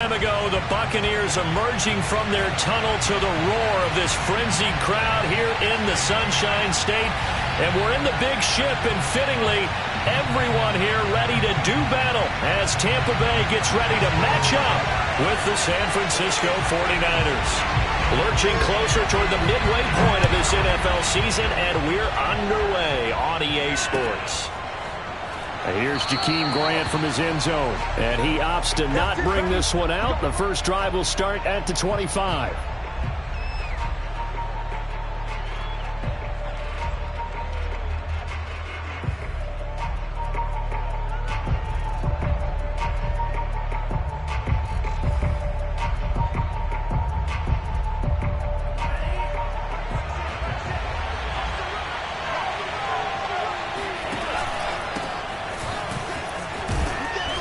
time ago, the Buccaneers emerging from their tunnel to the roar of this frenzied crowd here in the Sunshine State. And we're in the big ship, and fittingly, everyone here ready to do battle as Tampa Bay gets ready to match up with the San Francisco 49ers. Lurching closer toward the midway point of this NFL season, and we're underway on EA Sports. Here's Jakeem Grant from his end zone, and he opts to not bring this one out. The first drive will start at the 25.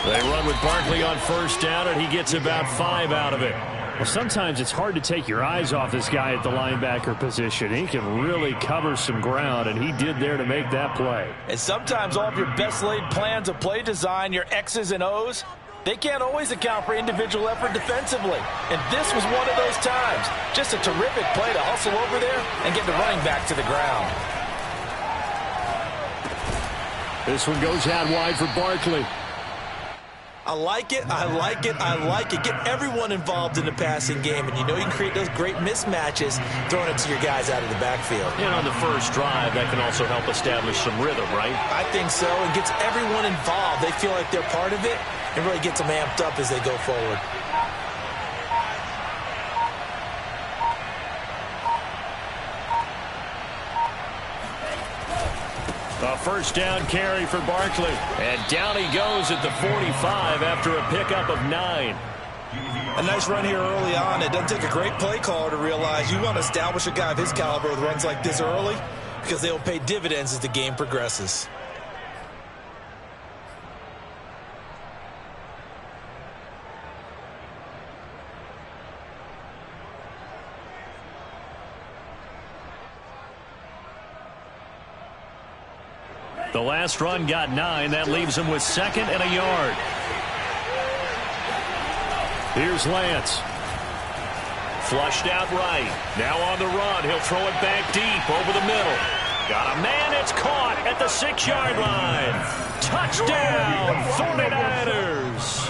They run with Barkley on first down, and he gets about 5 out of it. Well, sometimes it's hard to take your eyes off this guy at the linebacker position. He can really cover some ground, and he did there to make that play. And sometimes all of your best laid plans of play design, your X's and O's, they can't always account for individual effort defensively. And this was one of those times. Just a terrific play to hustle over there and get the running back to the ground. This one goes out wide for Barkley. I like it, I like it, I like it. Get everyone involved in the passing game, and you know you can create those great mismatches throwing it to your guys out of the backfield. And on the first drive, that can also help establish some rhythm, right? I think so. It gets everyone involved. They feel like they're part of it, and really gets them amped up as they go forward. A first down carry for Barkley. And down he goes at the 45 after a pickup of 9. A nice run here early on. It doesn't take a great play caller to realize you want to establish a guy of his caliber with runs like this early, because they will pay dividends as the game progresses. The last run got 9. That leaves him with 2nd and a yard. Here's Lance. Flushed out right. Now on the run. He'll throw it back deep over the middle. Got a man. It's caught at the 6-yard line. Touchdown, 49ers.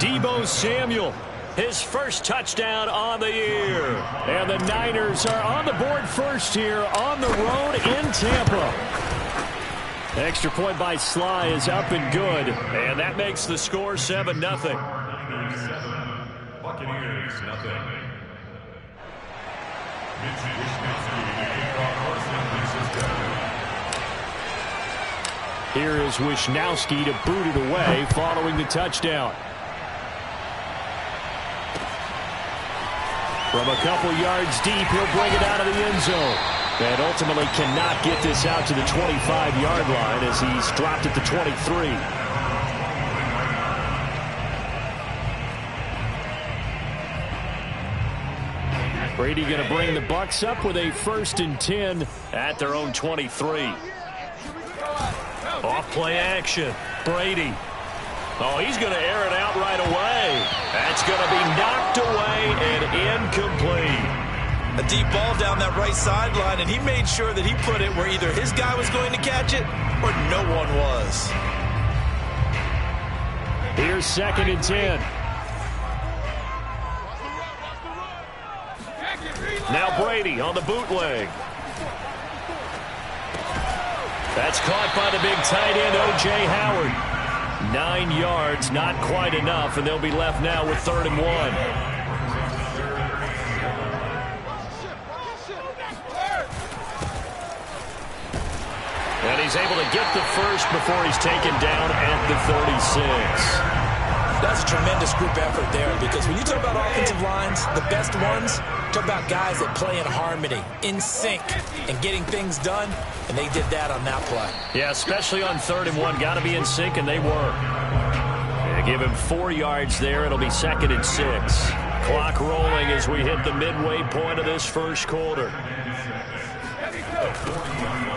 Deebo Samuel, his first touchdown on the year. And the Niners are on the board first here on the road in Tampa. Extra point by Sly is up and good. And that makes the score 7-0. Buccaneers, nothing. Here is Wishnowsky to boot it away following the touchdown. From a couple yards deep, he'll bring it out of the end zone. And ultimately cannot get this out to the 25-yard line as he's dropped at the 23. Brady going to bring the Bucs up with a 1st and 10 at their own 23. Off play action. Brady. Oh, he's going to air it out right away. That's going to be knocked away and incomplete. A deep ball down that right sideline, and he made sure that he put it where either his guy was going to catch it or no one was. Here's 2nd and 10. Now Brady on the bootleg. That's caught by the big tight end, O.J. Howard. 9 yards, not quite enough, and they'll be left now with 3rd and 1. And he's able to get the first before he's taken down at the 36. That's a tremendous group effort there, because when you talk about offensive lines, the best ones, talk about guys that play in harmony, in sync, and getting things done, and they did that on that play. Yeah, especially on 3rd and 1. Got to be in sync, and they were. They give him 4 yards there. It'll be 2nd and 6. Clock rolling as we hit the midway point of this first quarter.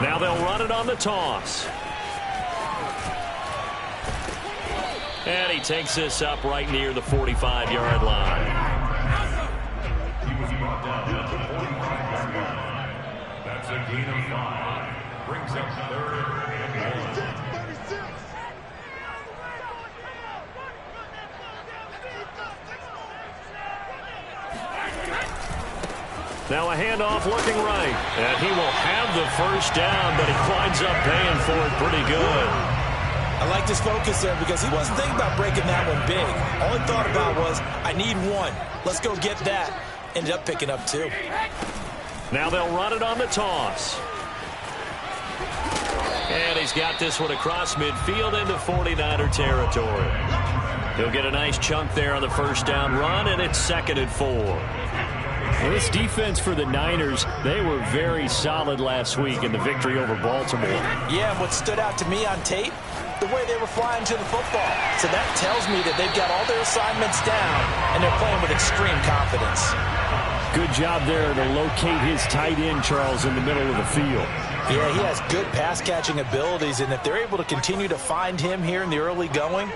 Now they'll run it on the toss. And he takes this up right near the 45-yard line. He was brought down at the 45-yard line. That's a gain of 5. Brings up 3rd and 1. Now a handoff looking right. And he will have the first down, but he winds up paying for it pretty good. I like this focus there because he wasn't thinking about breaking that one big. All he thought about was, I need one. Let's go get that. Ended up picking up 2. Now they'll run it on the toss. And he's got this one across midfield into 49er territory. He'll get a nice chunk there on the first down run, and it's 2nd and 4. Well, this defense for the Niners, they were very solid last week in the victory over Baltimore. Yeah, and what stood out to me on tape, the way they were flying to the football. So that tells me that they've got all their assignments down, and they're playing with extreme confidence. Good job there to locate his tight end, Charles, in the middle of the field. Yeah, he has good pass-catching abilities, and if they're able to continue to find him here in the early going,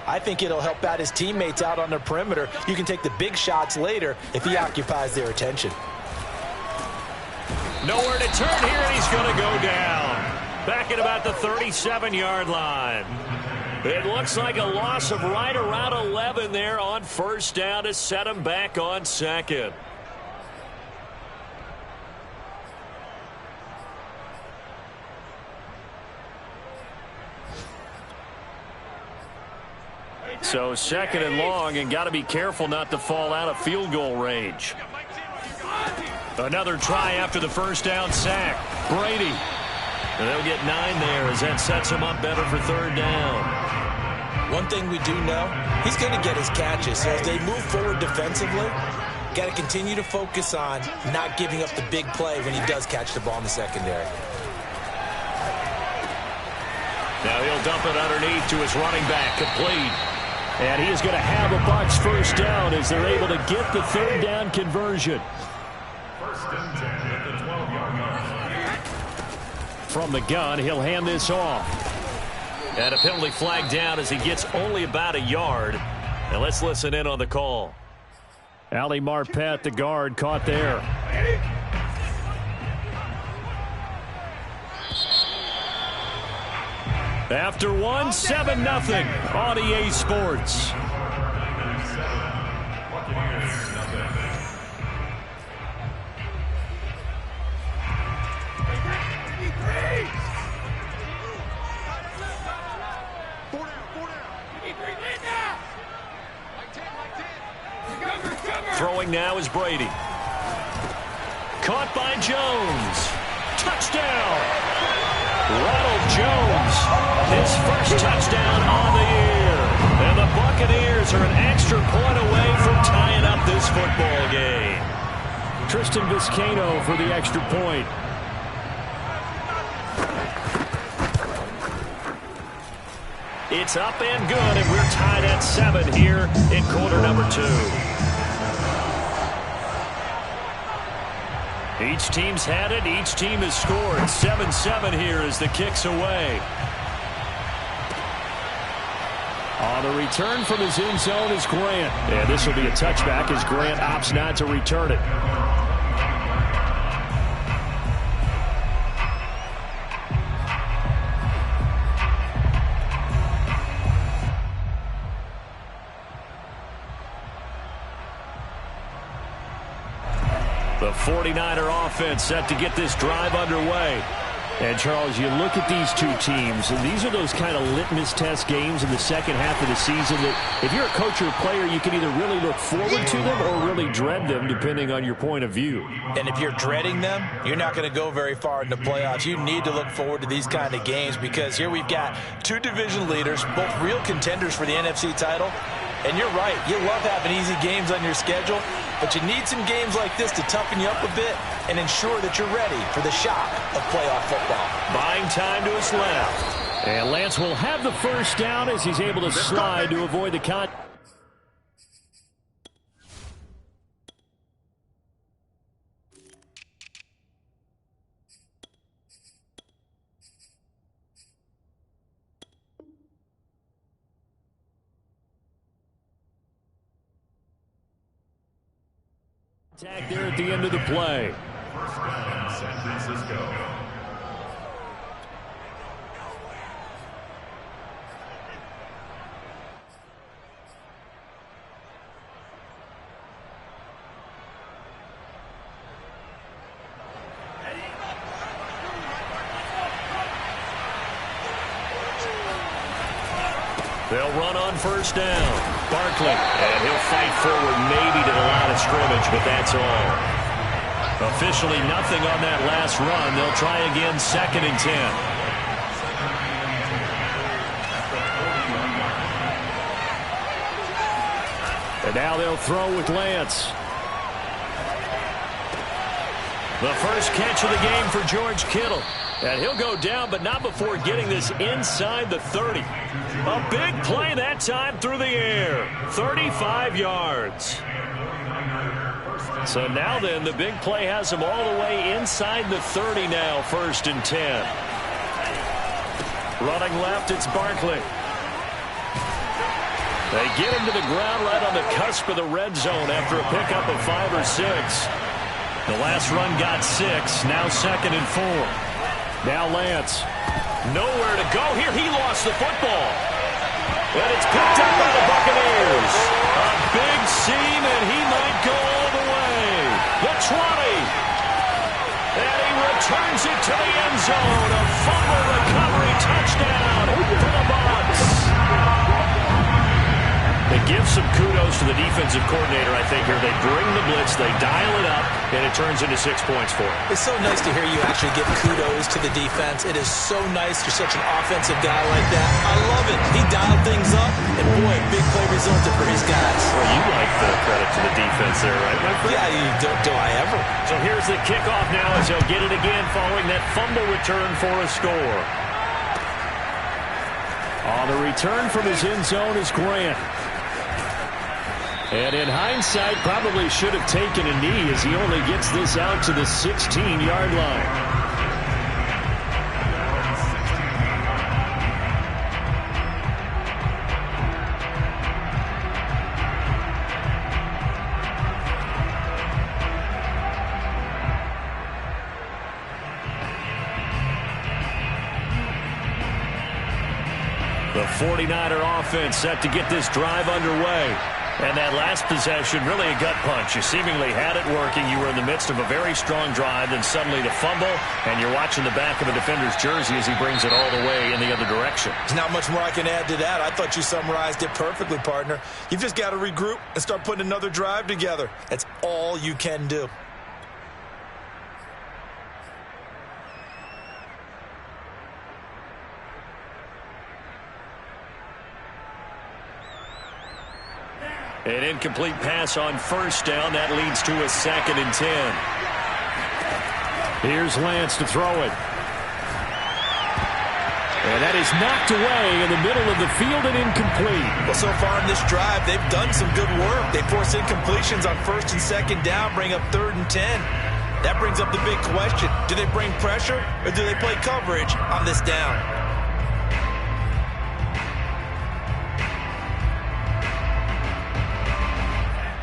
I think it'll help out his teammates out on the perimeter. You can take the big shots later if he occupies their attention. Nowhere to turn here, and he's going to go down. Back at about the 37-yard line. It looks like a loss of right around 11 there on first down to set him back on 2nd. So 2nd and long, and got to be careful not to fall out of field goal range. Another try after the first down sack. Brady. And they'll get 9 there as that sets him up better for 3rd down. One thing we do know, he's going to get his catches. So as they move forward defensively, got to continue to focus on not giving up the big play when he does catch the ball in the secondary. Now he'll dump it underneath to his running back, complete. And he is going to have a Bucs first down as they're able to get the 3rd down conversion. 1st and 10 at the 12-yard line. From the gun, he'll hand this off. And a penalty flag down as he gets only about a yard. Now let's listen in on the call. Ali Marpet, the guard, caught there. After 1, 7-0 on EA Sports. Throwing now is Brady. Caught by Jones. Touchdown. Ronald Jones, his first touchdown on the year. And the Buccaneers are an extra point away from tying up this football game. Tristan Vizcaino for the extra point. It's up and good, and we're tied at 7 here in quarter number 2. Each team's had it. Each team has scored. 7-7 here as the kick's away. On the return from his end zone is Grant. And this will be a touchback as Grant opts not to return it. The 49er offense set to get this drive underway. And, Charles, you look at these two teams, and these are those kind of litmus test games in the second half of the season that if you're a coach or a player, you can either really look forward to them or really dread them, depending on your point of view. And if you're dreading them, you're not going to go very far in the playoffs. You need to look forward to these kind of games because here we've got two division leaders, both real contenders for the NFC title. And you're right, you love having easy games on your schedule, but you need some games like this to toughen you up a bit and ensure that you're ready for the shock of playoff football. Buying time to his left. And Lance will have the first down as he's able to slide to avoid the contact. Attack there at the end of the play. First down, San Francisco. They'll run on first down. Barkley, and he'll fight forward maybe to the line of scrimmage, but that's all. Officially nothing on that last run. They'll try again, 2nd and 10. And now they'll throw with Lance. The first catch of the game for George Kittle. And he'll go down, but not before getting this inside the 30. A big play that time through the air. 35 yards. So now then, the big play has him all the way inside the 30 now, 1st and 10. Running left, it's Barkley. They get him to the ground right on the cusp of the red zone after a pickup of 5 or 6. The last run got 6, now 2nd and 4. Now Lance. Nowhere to go here. He lost the football. And it's picked up by the Buccaneers. A big seam, and he might go all the way. The 20. And he returns it to the end zone. A fumble recovery touchdown for the Bucs. They give some kudos to the defensive coordinator, I think, here. They bring the blitz, they dial it up, and it turns into 6 points for them. It's so nice to hear you actually give kudos to the defense. It is so nice you're such an offensive guy like that. I love it. He dialed things up, and boy, big play resulted for his guys. Well, you like the credit to the defense there, right, my friend? Yeah, do I ever. So here's the kickoff now as he'll get it again following that fumble return for a score. On the return from his end zone is Grant. And in hindsight, probably should have taken a knee as he only gets this out to the 16-yard line. The 49er offense set to get this drive underway. And that last possession, really a gut punch. You seemingly had it working. You were in the midst of a very strong drive, then suddenly the fumble, and you're watching the back of a defender's jersey as he brings it all the way in the other direction. There's not much more I can add to that. I thought you summarized it perfectly, partner. You've just got to regroup and start putting another drive together. That's all you can do. An incomplete pass on first down. That leads to a 2nd and 10. Here's Lance to throw it. And that is knocked away in the middle of the field and incomplete. Well, so far in this drive, they've done some good work. They force incompletions on 1st and 2nd down, bring up 3rd and 10. That brings up the big question. Do they bring pressure or do they play coverage on this down?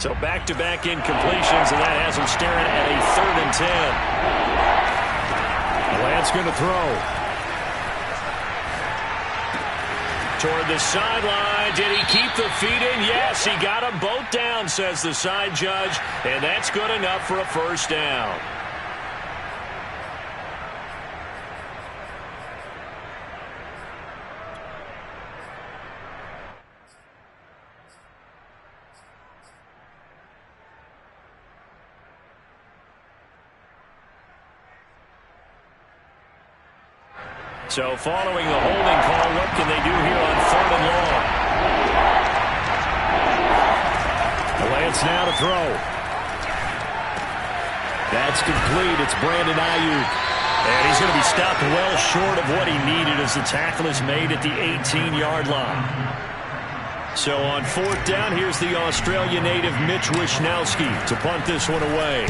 So back-to-back incompletions, and that has him staring at a 3rd and 10. Lance going to throw. Toward the sideline. Did he keep the feet in? Yes, he got them both down, says the side judge, and that's good enough for a first down. So following the holding call, what can they do here on 3rd and long? Lance now to throw. That's complete. It's Brandon Ayuk. And he's going to be stopped well short of what he needed as the tackle is made at the 18-yard line. So on 4th down, here's the Australia native Mitch Wishnowsky to punt this one away.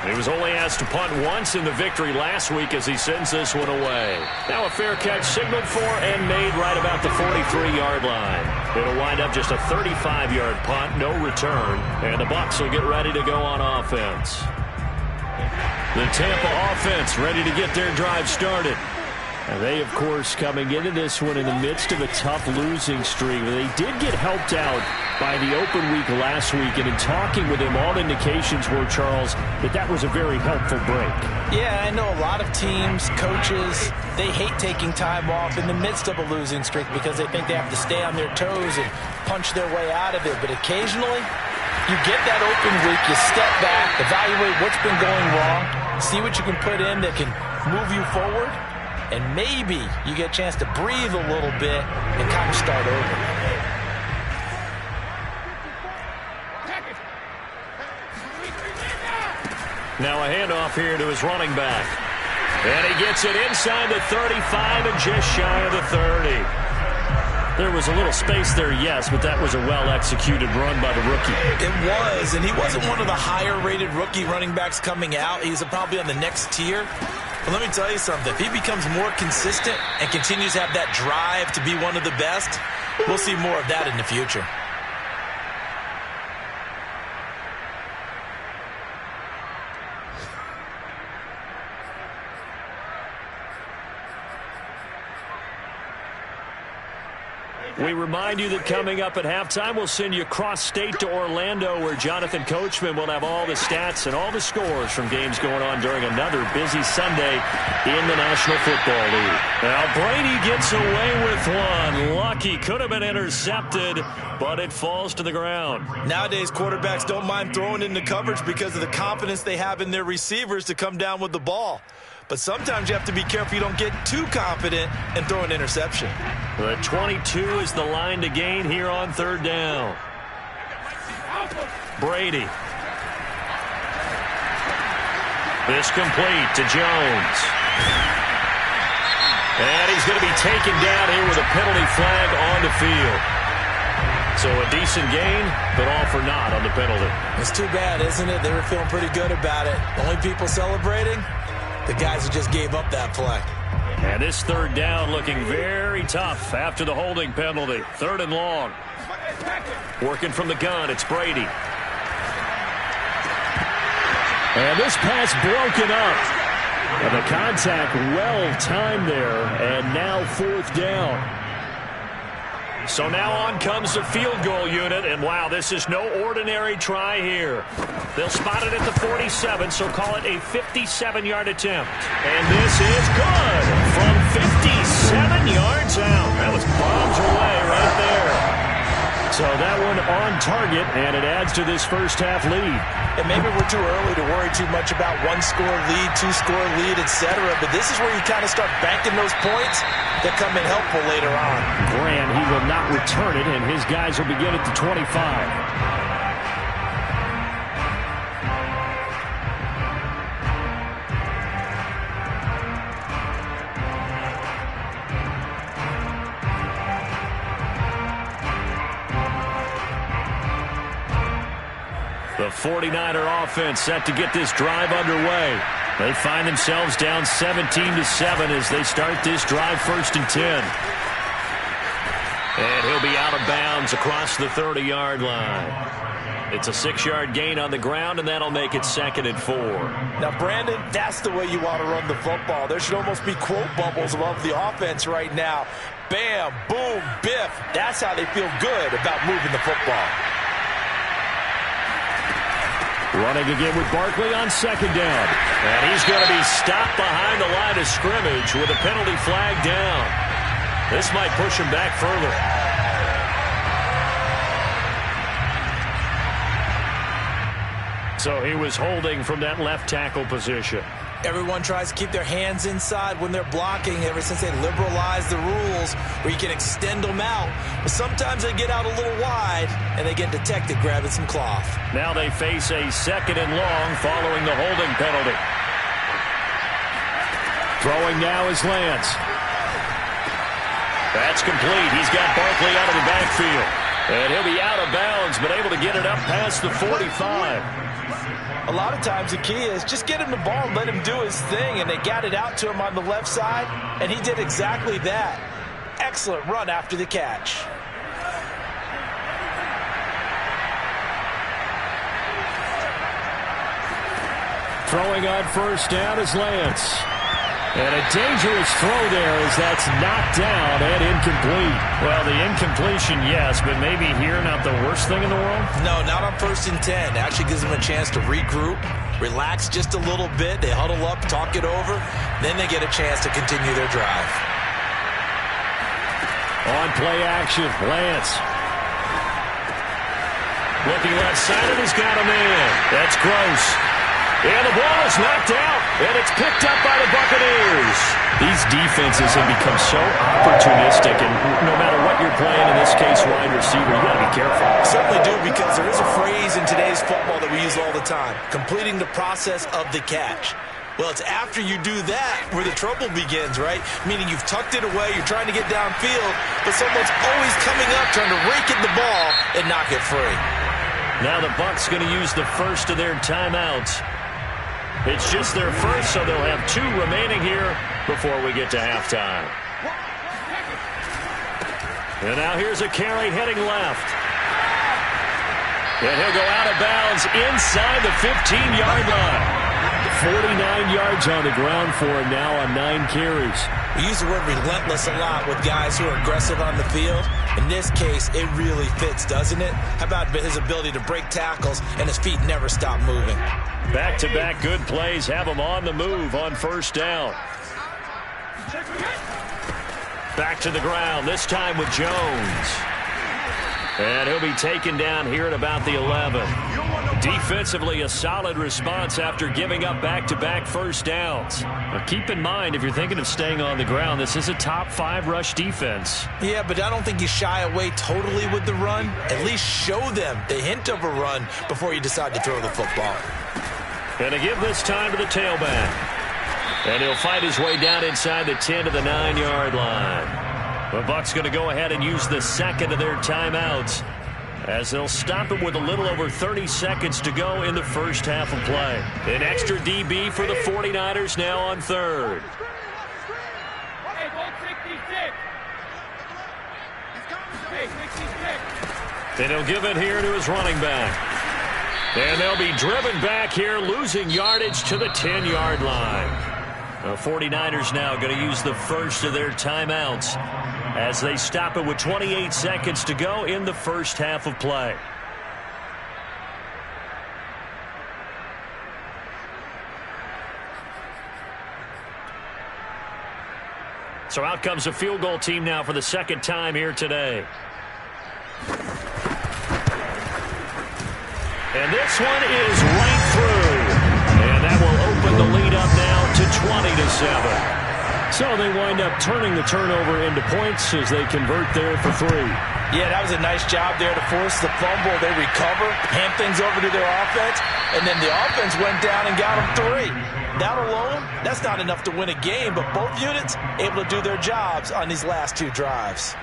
He was only asked to punt once in the victory last week as he sends this one away. Now a fair catch signaled for and made right about the 43-yard line. It'll wind up just a 35-yard punt, no return, and the Bucs will get ready to go on offense. The Tampa offense ready to get their drive started. And they, of course, coming into this one in the midst of a tough losing streak. They did get helped out by the open week last week, and in talking with him, all indications were, Charles, that was a very helpful break. Yeah, I know a lot of teams, coaches, they hate taking time off in the midst of a losing streak because they think they have to stay on their toes and punch their way out of it. But occasionally, you get that open week, you step back, evaluate what's been going wrong, see what you can put in that can move you forward, and maybe you get a chance to breathe a little bit and kind of start over. Now a handoff here to his running back. And he gets it inside the 35 and just shy of the 30. There was a little space there, yes, but that was a well-executed run by the rookie. It was, and he wasn't one of the higher-rated rookie running backs coming out. He's probably on the next tier. But let me tell you something. If he becomes more consistent and continues to have that drive to be one of the best, we'll see more of that in the future. We remind you that coming up at halftime, we'll send you cross-state to Orlando, where Jonathan Coachman will have all the stats and all the scores from games going on during another busy Sunday in the National Football League. Now, Brady gets away with one. Lucky, could have been intercepted, but it falls to the ground. Nowadays, quarterbacks don't mind throwing into coverage because of the confidence they have in their receivers to come down with the ball. But sometimes you have to be careful you don't get too confident and throw an interception. The 22 is the line to gain here on third down. Brady. This complete to Jones. And he's going to be taken down here with a penalty flag on the field. So a decent gain, but all for naught on the penalty. It's too bad, isn't it? They were feeling pretty good about it. Only people celebrating? The guys who just gave up that play. And this third down looking very tough after the holding penalty. Third and long. Working from the gun, it's Brady. And this pass broken up. And the contact well timed there. And now fourth down. So now on comes the field goal unit, and wow, this is no ordinary try here. They'll spot it at the 47, so call it a 57-yard attempt. And this is good from 57 yards out. That was bombs away right there. So that one on target, and it adds to this first half lead. And maybe we're too early to worry too much about one-score lead, two-score lead, etc. But this is where you kind of start banking those points that come in helpful later on. Grant, he will not return it, and his guys will begin at the 25. The 49er offense set to get this drive underway. They find themselves down 17-7 as they start this drive, 1st and 10. And he'll be out of bounds across the 30-yard line. It's a 6-yard gain on the ground, and that'll make it 2nd and 4. Now, Brandon, that's the way you want to run the football. There should almost be quote bubbles above the offense right now. Bam, boom, biff. That's how they feel good about moving the football. Running again with Barkley on 2nd down. And he's going to be stopped behind the line of scrimmage with a penalty flag down. This might push him back further. So he was holding from that left tackle position. Everyone tries to keep their hands inside when they're blocking ever since they liberalized the rules where you can extend them out. But sometimes they get out a little wide and they get detected grabbing some cloth. Now they face a 2nd and long following the holding penalty. Throwing now is Lance. That's complete. He's got Barkley out of the backfield. And he'll be out of bounds, but able to get it up past the 45. A lot of times the key is just get him the ball and let him do his thing, and they got it out to him on the left side, and he did exactly that. Excellent run after the catch. Throwing on first down is Lance. And a dangerous throw there as that's knocked down and incomplete. Well, the incompletion, yes, but maybe here not the worst thing in the world? No, not on 1st and 10. Actually gives them a chance to regroup, relax just a little bit. They huddle up, talk it over. Then they get a chance to continue their drive. On play action, Lance. Looking left side, and he's got him in. That's Gross. And the ball is knocked out, and it's picked up by the Buccaneers. These defenses have become so opportunistic, and no matter what you're playing, in this case, wide receiver, you got to be careful. Certainly do, because there is a phrase in today's football that we use all the time, completing the process of the catch. Well, it's after you do that where the trouble begins, right? Meaning you've tucked it away, you're trying to get downfield, but someone's always coming up trying to rake at the ball and knock it free. Now the Bucs going to use the first of their timeouts. It's just their first, so they'll have 2 remaining here before we get to halftime. And now here's a carry heading left. And he'll go out of bounds inside the 15-yard line. 49 yards on the ground for him now on 9 carries. We use the word relentless a lot with guys who are aggressive on the field. In this case, it really fits, doesn't it? How about his ability to break tackles and his feet never stop moving? Back-to-back good plays have him on the move on first down. Back to the ground, this time with Jones. And he'll be taken down here at about the 11. Defensively, a solid response after giving up back-to-back first downs. Now, keep in mind, if you're thinking of staying on the ground, this is a top 5 rush defense. Yeah, but I don't think you shy away totally with the run. At least show them the hint of a run before you decide to throw the football. And to give this time to the tailback. And he'll fight his way down inside the 10 to the 9-yard line. The Bucs going to go ahead and use the second of their timeouts as they'll stop him with a little over 30 seconds to go in the first half of play. An extra DB for the 49ers now on third. And he'll give it here to his running back. And they'll be driven back here, losing yardage to the 10-yard line. The 49ers now going to use the first of their timeouts as they stop it with 28 seconds to go in the first half of play. So out comes a field goal team now for the second time here today. And this one is right through. And that will open the lead up now to 20-7. So they wind up turning the turnover into points as they convert there for 3. Yeah, that was a nice job there to force the fumble. They recover, hand things over to their offense, and then the offense went down and got them 3. That alone, that's not enough to win a game, but both units able to do their jobs on these last 2 drives.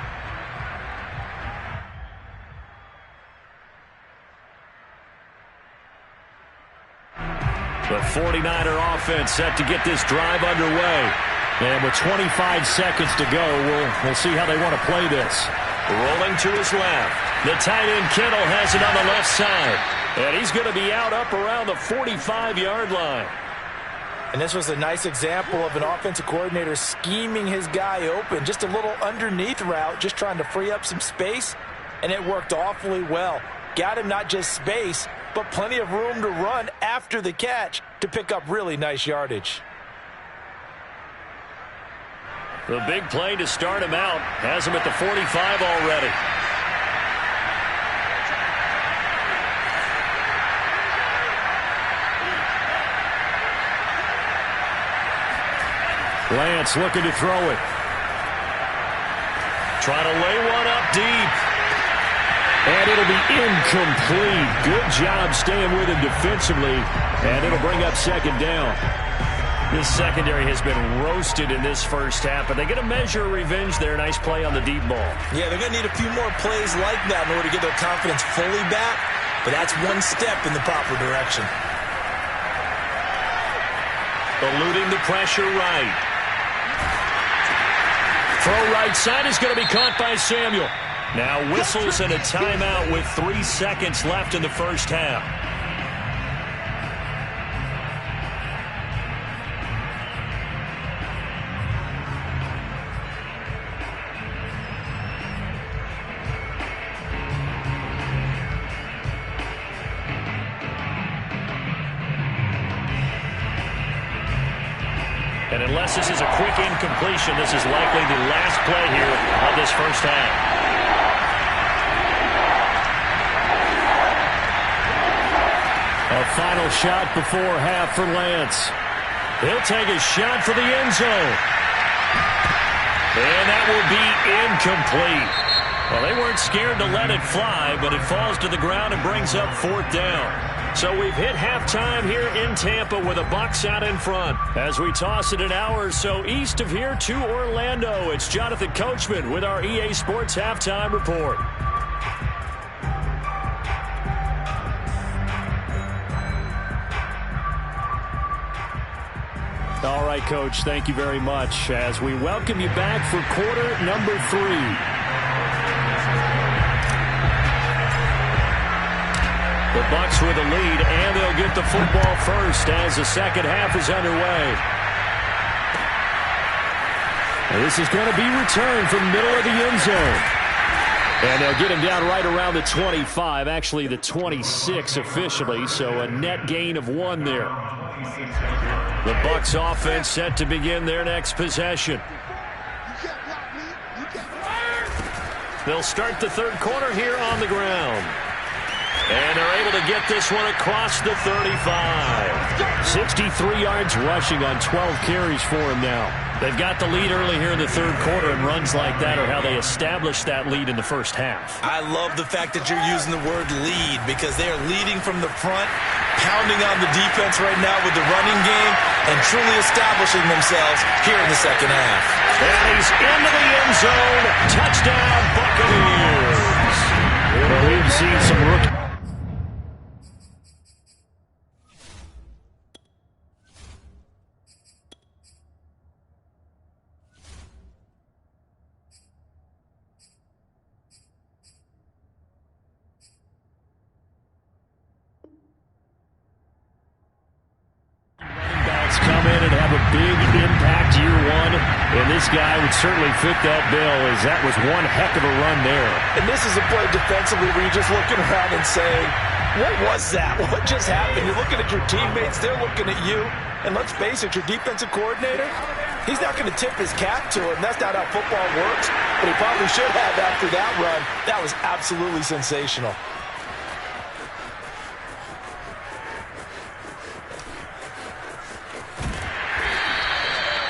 The 49er offense set to get this drive underway. And with 25 seconds to go, we'll see how they want to play this. Rolling to his left. The tight end Kittle has it on the left side. And he's going to be out up around the 45-yard line. And this was a nice example of an offensive coordinator scheming his guy open. Just a little underneath route, just trying to free up some space. And it worked awfully well. Got him not just space, but plenty of room to run after the catch to pick up really nice yardage. The big play to start him out has him at the 45 already. Lance looking to throw it. Trying to lay one up deep. And it'll be incomplete. Good job staying with him defensively. And it'll bring up second down. This secondary has been roasted in this first half, but they get a measure of revenge there. Nice play on the deep ball. Yeah, they're going to need a few more plays like that in order to get their confidence fully back, but that's one step in the proper direction. Eluding the pressure right. Throw right side is going to be caught by Samuel. Now whistles and a timeout with 3 seconds left in the first half. And unless this is a quick incompletion, this is likely the last play here of this first half. A final shot before half for Lance. He'll take a shot for the end zone. And that will be incomplete. Well, they weren't scared to let it fly, but it falls to the ground and brings up 4th down. So we've hit halftime here in Tampa with a Bucs out in front. As we toss it an hour or so east of here to Orlando, it's Jonathan Coachman with our EA Sports Halftime Report. All right, Coach, thank you very much as we welcome you back for quarter number 3. The Bucs with a lead, and they'll get the football first as the second half is underway. And this is going to be returned from middle of the end zone. And they'll get him down right around the 25, actually the 26 officially, so a net gain of 1 there. The Bucs offense set to begin their next possession. They'll start the third quarter here on the ground. And they're able to get this one across the 35. 63 yards rushing on 12 carries for him now. They've got the lead early here in the third quarter, and runs like that are how they established that lead in the first half. I love the fact that you're using the word lead because they are leading from the front, pounding on the defense right now with the running game, and truly establishing themselves here in the second half. And he's into the end zone. Touchdown, Buccaneers. Well, we've seen some rookie. Come in and have a big impact year 1, and this guy would certainly fit that bill, as that was one heck of a run there. And this is a play defensively where you're just looking around and saying, what was that? What just happened? You're looking at your teammates, they're looking at you, and let's face it, your defensive coordinator, he's not going to tip his cap to him. That's not how football works, but he probably should have after that run. That was absolutely sensational.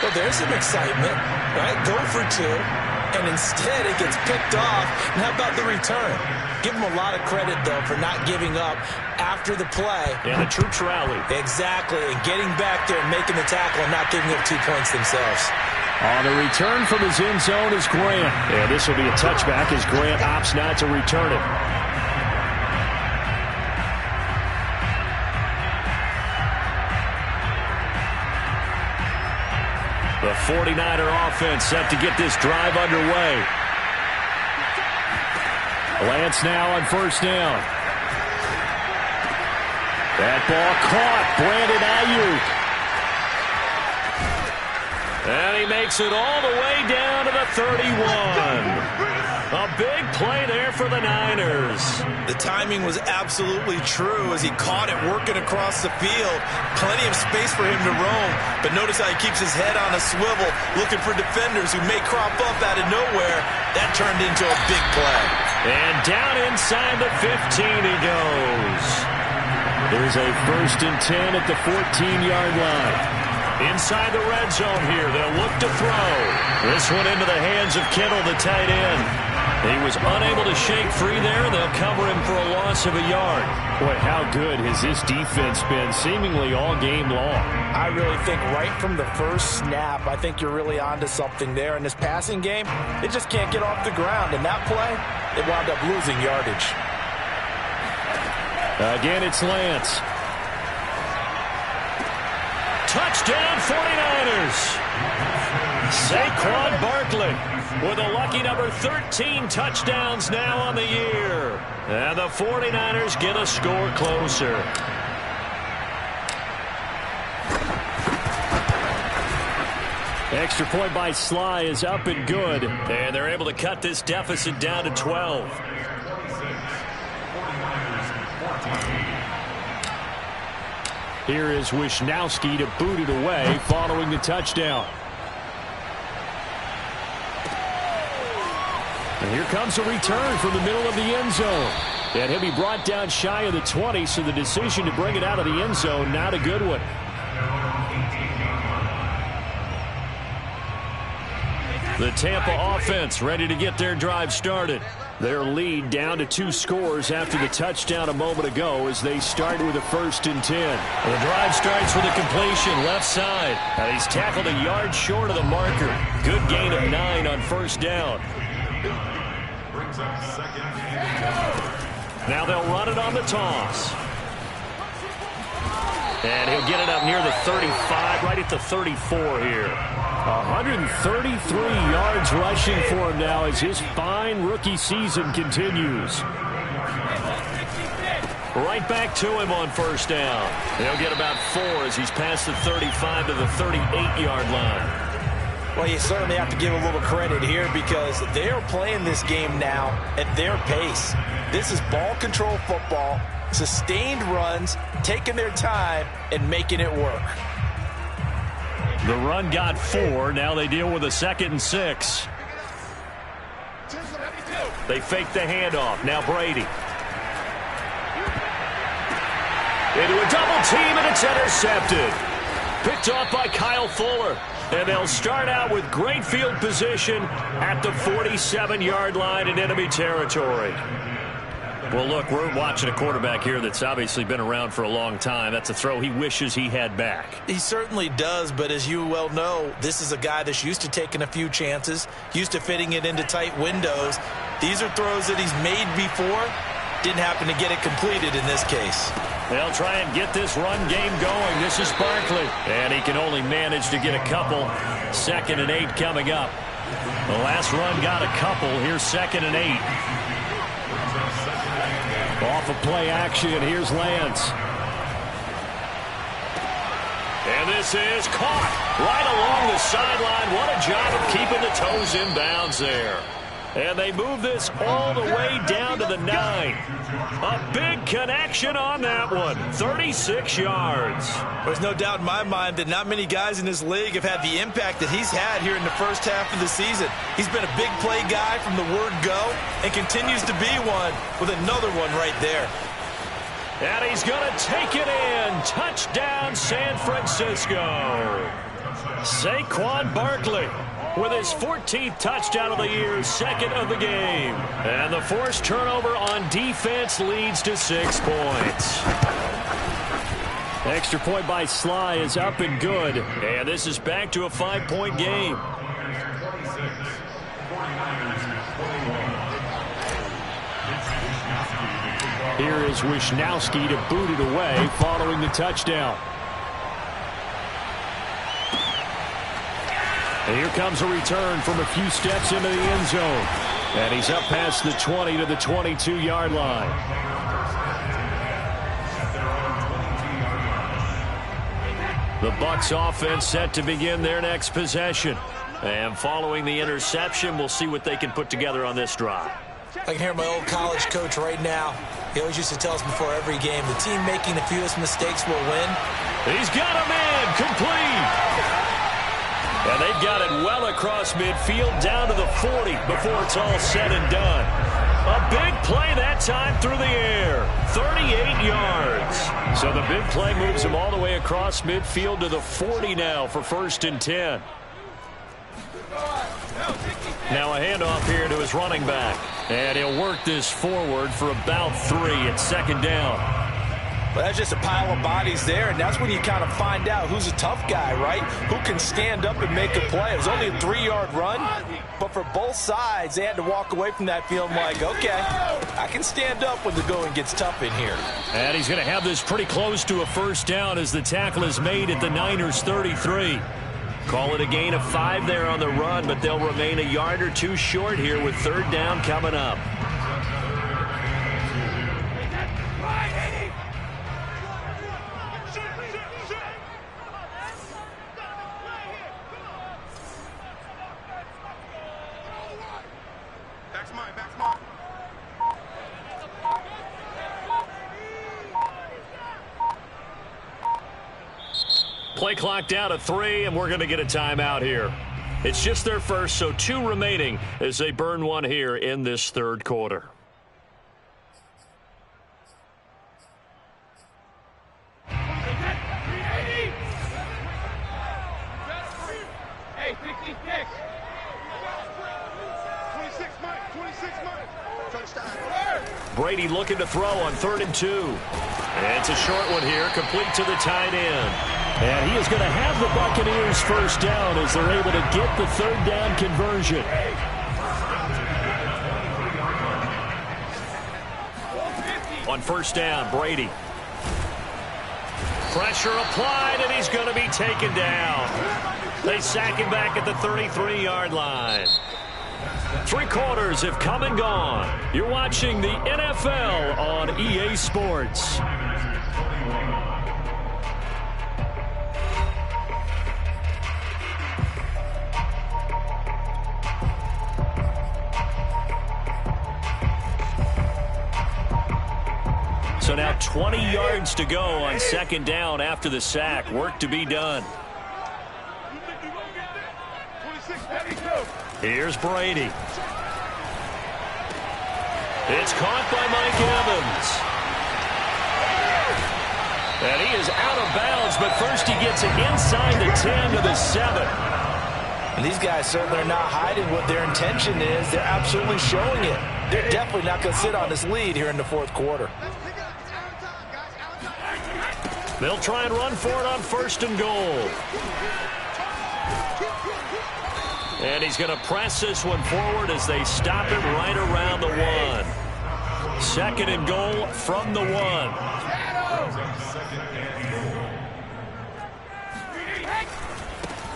Well, there's some excitement, right? Go for 2, and instead it gets picked off. And how about the return? Give them a lot of credit, though, for not giving up after the play. And the troops rally. Exactly, and getting back there and making the tackle and not giving up 2 points themselves. On the return from his end zone is Grant. And this will be a touchback as Grant opts not to return it. The 49er offense set to get this drive underway. Lance now on first down. That ball caught. Brandon Ayuk. And he makes it all the way down to the 31. A big play there for the Niners. The timing was absolutely true as he caught it working across the field. Plenty of space for him to roam, but notice how he keeps his head on a swivel, looking for defenders who may crop up out of nowhere. That turned into a big play. And down inside the 15 he goes. There's a 1st and 10 at the 14-yard line. Inside the red zone here, they'll look to throw. This one into the hands of Kittle, the tight end. He was unable to shake free there. They'll cover him for a loss of a yard. Boy, how good has this defense been seemingly all game long? I really think right from the first snap, I think you're really onto something there. In this passing game, it just can't get off the ground. And that play, it wound up losing yardage. Again, it's Lance. Touchdown 49ers. Saquon Barkley with a lucky number 13 touchdowns now on the year. And the 49ers get a score closer. Extra point by Sly is up and good. And they're able to cut this deficit down to 12. Here is Wisnowski to boot it away following the touchdown. And here comes a return from the middle of the end zone. And he'll be brought down shy of the 20, so the decision to bring it out of the end zone, not a good one. The Tampa offense ready to get their drive started. Their lead down to 2 scores after the touchdown a moment ago as they start with a 1st and 10. The drive starts with a completion left side. And he's tackled a yard short of the marker. Good gain of 9 on 1st down. Now they'll run it on the toss. And he'll get it up near the 35, right at the 34 here. 133 yards rushing for him now as his fine rookie season continues. Right back to him on 1st down. He'll get about 4 as he's past the 35 to the 38-yard line. Well, you certainly have to give a little credit here because they are playing this game now at their pace. This is ball control football, sustained runs, taking their time, and making it work. The run got 4. Now they deal with a 2nd and 6. They fake the handoff. Now Brady. Into a double team, and it's intercepted. Picked off by Kyle Fuller. And they'll start out with great field position at the 47-yard line in enemy territory. Well, look, we're watching a quarterback here that's obviously been around for a long time. That's a throw he wishes he had back. He certainly does, but as you well know, this is a guy that's used to taking a few chances, used to fitting it into tight windows. These are throws that he's made before. Didn't happen to get it completed in this case. They'll try and get this run game going. This is Barkley. And he can only manage to get a couple. 2nd and 8 coming up. The last run got a couple. Here's 2nd and 8. Off of play action, here's Lance. And this is caught right along the sideline. What a job of keeping the toes in bounds there. And they move this all the way down to the 9. A big connection on that one. 36 yards. There's no doubt in my mind that not many guys in this league have had the impact that he's had here in the first half of the season. He's been a big play guy from the word go and continues to be one with another one right there. And he's going to take it in. Touchdown, San Francisco. Saquon Barkley with his 14th touchdown of the year, 2nd of the game. And the forced turnover on defense leads to 6 points. Extra point by Sly is up and good. And this is back to a 5-point game. Here is Wisnowski to boot it away following the touchdown. And here comes a return from a few steps into the end zone. And he's up past the 20 to the 22-yard line. The Bucs offense set to begin their next possession. And following the interception, we'll see what they can put together on this drive. I can hear my old college coach right now. He always used to tell us before every game, the team making the fewest mistakes will win. He's got a man complete. And they've got it well across midfield down to the 40 before it's all said and done. A big play that time through the air. 38 yards. So the big play moves him all the way across midfield to the 40 now for 1st and 10. Now a handoff here to his running back. And he'll work this forward for about 3 at second down. Well, that's just a pile of bodies there, and that's when you kind of find out who's a tough guy, right? Who can stand up and make a play. It was only a 3-yard run, but for both sides, they had to walk away from that feeling like, okay, I can stand up when the going gets tough in here. And he's going to have this pretty close to a first down as the tackle is made at the Niners' 33. Call it a gain of 5 there on the run, but they'll remain a yard or 2 short here with third down coming up. Play clock down to 3, and we're going to get a timeout here. It's just their first, so 2 remaining as they burn one here in this third quarter. Brady looking to throw on 3rd and 2. And it's a short one here, complete to the tight end. And he is going to have the Buccaneers first down as they're able to get the third down conversion. On first down, Brady. Pressure applied, and he's going to be taken down. They sack him back at the 33-yard line. 3 quarters have come and gone. You're watching the NFL on EA Sports. So now 20 yards to go on second down after the sack. Work to be done. Here's Brady. It's caught by Mike Evans. And he is out of bounds, but first he gets it inside the 10 to the 7. And these guys certainly are not hiding what their intention is. They're absolutely showing it. They're definitely not going to sit on this lead here in the fourth quarter. They'll try and run for it on 1st and goal. And he's going to press this one forward as they stop him right around the 1. 2nd and goal from the 1.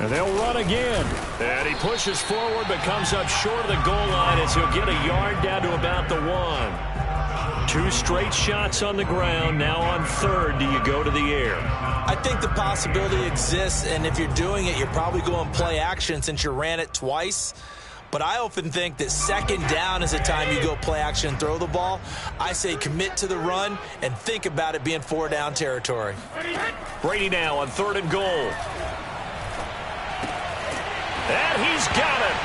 And they'll run again. And he pushes forward but comes up short of the goal line as he'll get a yard down to about the 1. 2 straight shots on the ground. Now on 3rd, do you go to the air? I think the possibility exists, and if you're doing it, you're probably going play action since you ran it twice. But I often think that 2nd down is the time you go play action and throw the ball. I say commit to the run and think about it being 4-down territory. Brady now on 3rd and goal. And he's got it.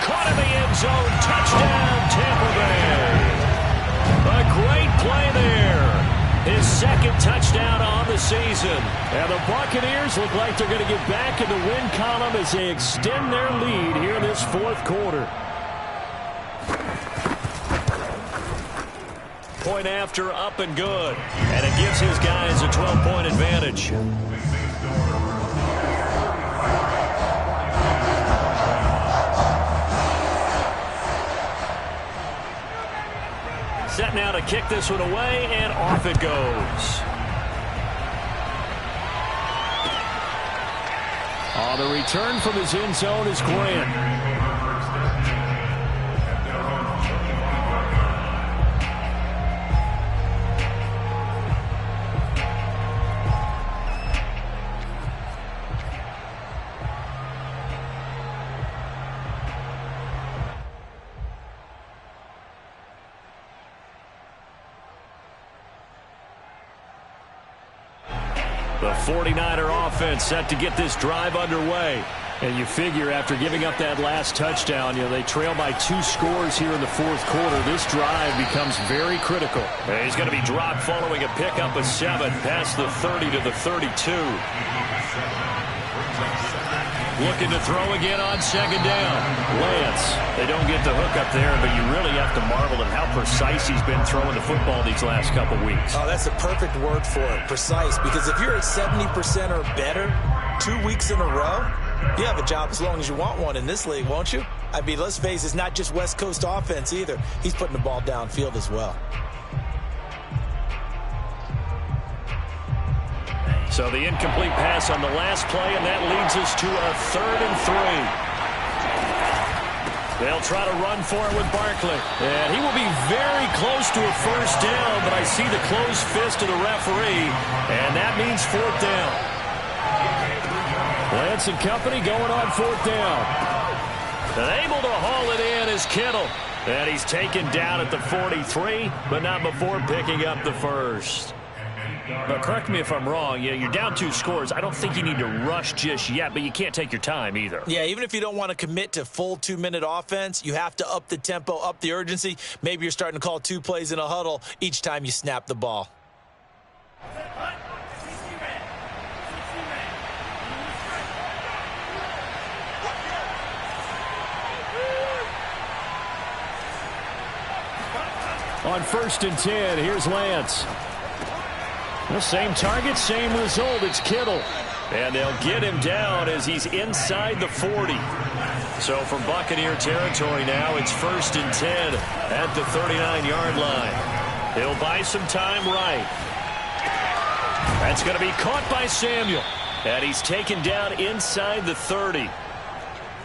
Caught in the end zone. Touchdown, Tampa Bay. A great play there. His 2nd touchdown on the season. And the Buccaneers look like they're going to get back in the win column as they extend their lead here in this 4th quarter. Point after, up and good. And it gives his guys a 12-point advantage. Set now to kick this one away, and off it goes. On the return from his end zone is Grant. The 49er offense set to get this drive underway. And you figure after giving up that last touchdown, they trail by 2 scores here in the 4th quarter. This drive becomes very critical. And he's going to be dropped following a pickup of 7 past the 30 to the 32. Looking to throw again on second down. Lance. They don't get the hook up there, but you really have to marvel at how precise he's been throwing the football these last couple weeks. Oh, that's a perfect word for it, precise. Because if you're at 70% or better 2 weeks in a row, you have a job as long as you want one in this league, won't you? I mean, let's face it, it's not just West Coast offense either. He's putting the ball downfield as well. So the incomplete pass on the last play, and that leads us to a 3rd and 3. They'll try to run for it with Barkley. And he will be very close to a first down, but I see the closed fist of the referee, and that means 4th down. Lance and company going on 4th down. And able to haul it in is Kittle. And he's taken down at the 43, but not before picking up the first. But correct me if I'm wrong. You're down 2 scores. I don't think you need to rush just yet, but you can't take your time either. Yeah, even if you don't want to commit to full 2-minute offense, you have to up the tempo, up the urgency. Maybe you're starting to call 2 plays in a huddle each time you snap the ball. On 1st and 10, here's Lance. The same target, same result. It's Kittle. And they'll get him down as he's inside the 40. So from Buccaneer territory now, it's 1st and 10 at the 39-yard line. He'll buy some time right. That's going to be caught by Samuel. And he's taken down inside the 30.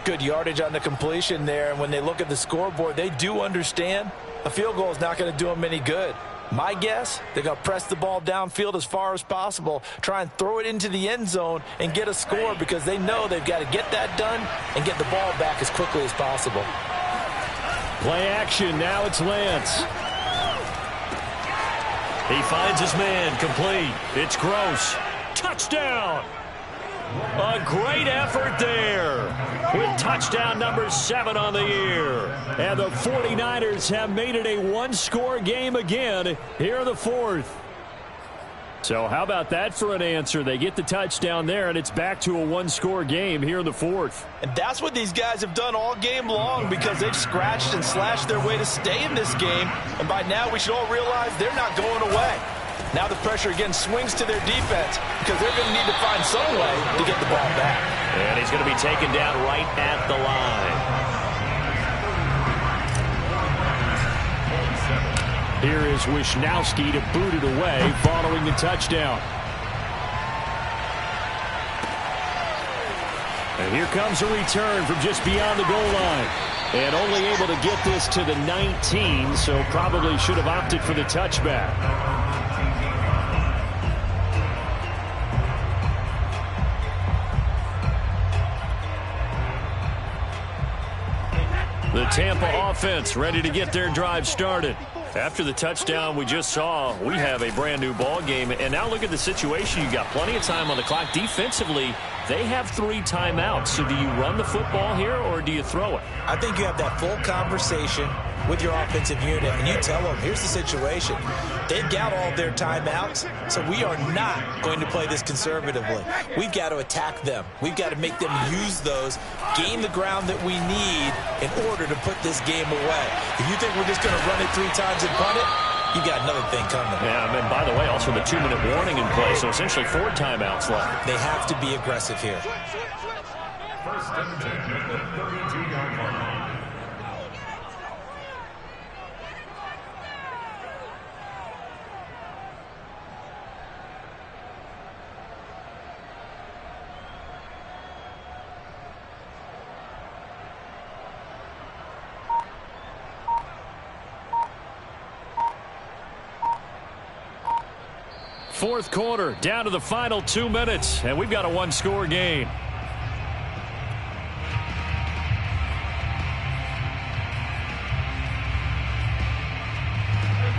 Good yardage on the completion there. And when they look at the scoreboard, they do understand a field goal is not going to do them any good. My guess, they're going to press the ball downfield as far as possible, try and throw it into the end zone and get a score because they know they've got to get that done and get the ball back as quickly as possible. Play action. Now it's Lance. He finds his man. Complete. It's Gross. Touchdown. A great effort there with touchdown number 7 on the year. And the 49ers have made it a 1-score game again here in the 4th. So how about that for an answer? They get the touchdown there, and it's back to a 1-score game here in the 4th. And that's what these guys have done all game long because they've scratched and slashed their way to stay in this game. And by now we should all realize they're not going away. Now the pressure again swings to their defense because they're going to need to find some way to get the ball back. And he's going to be taken down right at the line. Here is Wisnowski to boot it away following the touchdown. And here comes a return from just beyond the goal line. And only able to get this to the 19, so probably should have opted for the touchback. The Tampa offense ready to get their drive started. After the touchdown we just saw, we have a brand new ball game. And now look at the situation. You got plenty of time on the clock. Defensively, they have 3 timeouts. So do you run the football here or do you throw it? I think you have that full conversation with your offensive unit, and you tell them, here's the situation. They've got all their timeouts, so we are not going to play this conservatively. We've got to attack them. We've got to make them use those, gain the ground that we need in order to put this game away. If you think we're just going to run it 3 times and punt it, you got another thing coming. Yeah, and by the way, also the 2-minute warning in play, so essentially 4 timeouts left. They have to be aggressive here. 1st and 10 at the 32-yard line. Fourth quarter, down to the final 2 minutes, and we've got a 1-score game.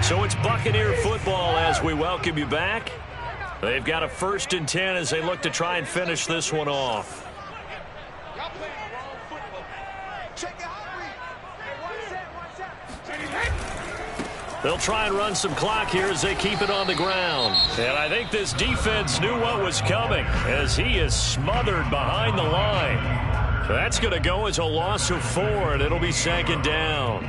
So it's Buccaneer football as we welcome you back. They've got a 1st and 10 as they look to try and finish this one off. They'll try and run some clock here as they keep it on the ground. And I think this defense knew what was coming as he is smothered behind the line. That's going to go as a loss of 4, and it'll be second down.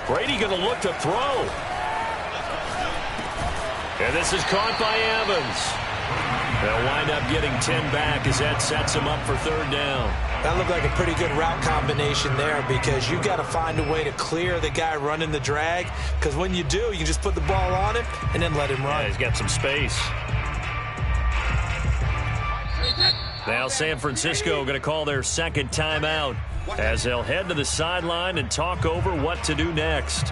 Brady going to look to throw. And this is caught by Evans. They'll wind up getting 10 back as that sets them up for third down. That looked like a pretty good route combination there because you got to find a way to clear the guy running the drag, because when you do, you can just put the ball on him and then let him run. Yeah, he's got some space. Now San Francisco going to call their second timeout as they'll head to the sideline and talk over what to do next.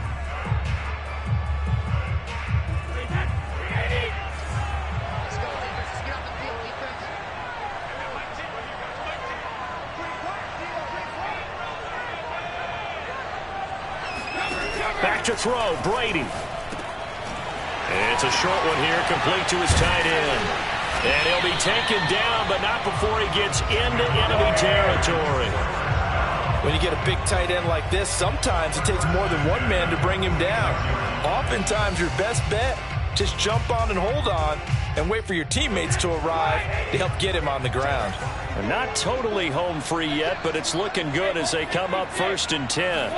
Back to throw, Brady. It's a short one here, complete to his tight end. And he'll be taken down, but not before he gets into enemy territory. When you get a big tight end like this, sometimes it takes more than one man to bring him down. Oftentimes, your best bet, just jump on and hold on and wait for your teammates to arrive to help get him on the ground. They're not totally home free yet, but it's looking good as they come up 1st and 10.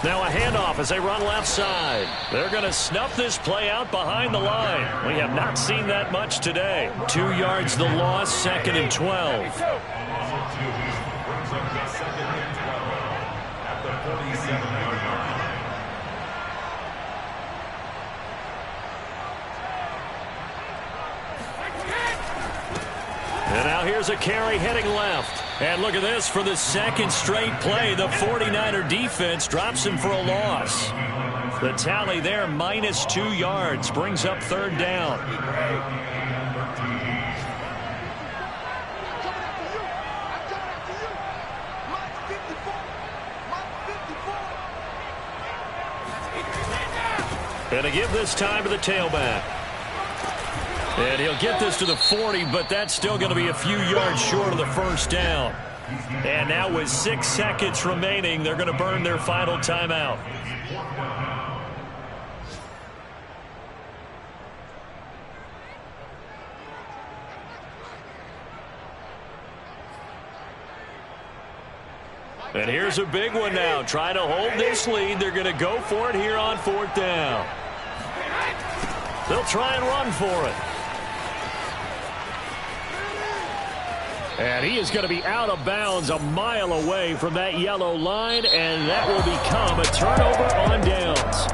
Now a handoff as they run left side. They're going to snuff this play out behind the line. We have not seen that much today. 2 yards the loss, 2nd and 12. And now here's a carry heading left. And look at this for the second straight play. The 49er defense drops him for a loss. The tally there, -2 yards, brings up third down. And to give this time to the tailback. And he'll get this to the 40, but that's still going to be a few yards short of the first down. And now with 6 seconds remaining, they're going to burn their final timeout. And here's a big one now. Trying to hold this lead. They're going to go for it here on 4th down. They'll try and run for it. And he is going to be out of bounds a mile away from that yellow line, and that will become a turnover on downs.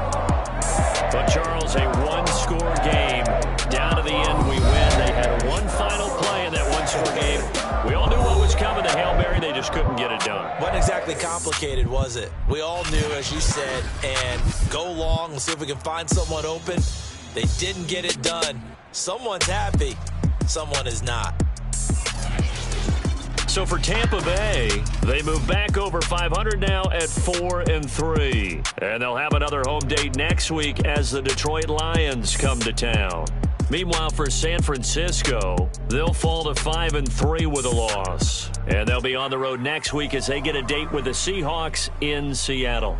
But, Charles, a one-score game. Down to the end, we win. They had one final play in that one-score game. We all knew what was coming to Hail Mary. They just couldn't get it done. Wasn't exactly complicated, was it? We all knew, as you said, and go long. We'll see if we can find someone open. They didn't get it done. Someone's happy. Someone is not. So for Tampa Bay, they move back over 500 now at 4-3. And they'll have another home date next week as the Detroit Lions come to town. Meanwhile, for San Francisco, they'll fall to 5-3 with a loss. And they'll be on the road next week as they get a date with the Seahawks in Seattle.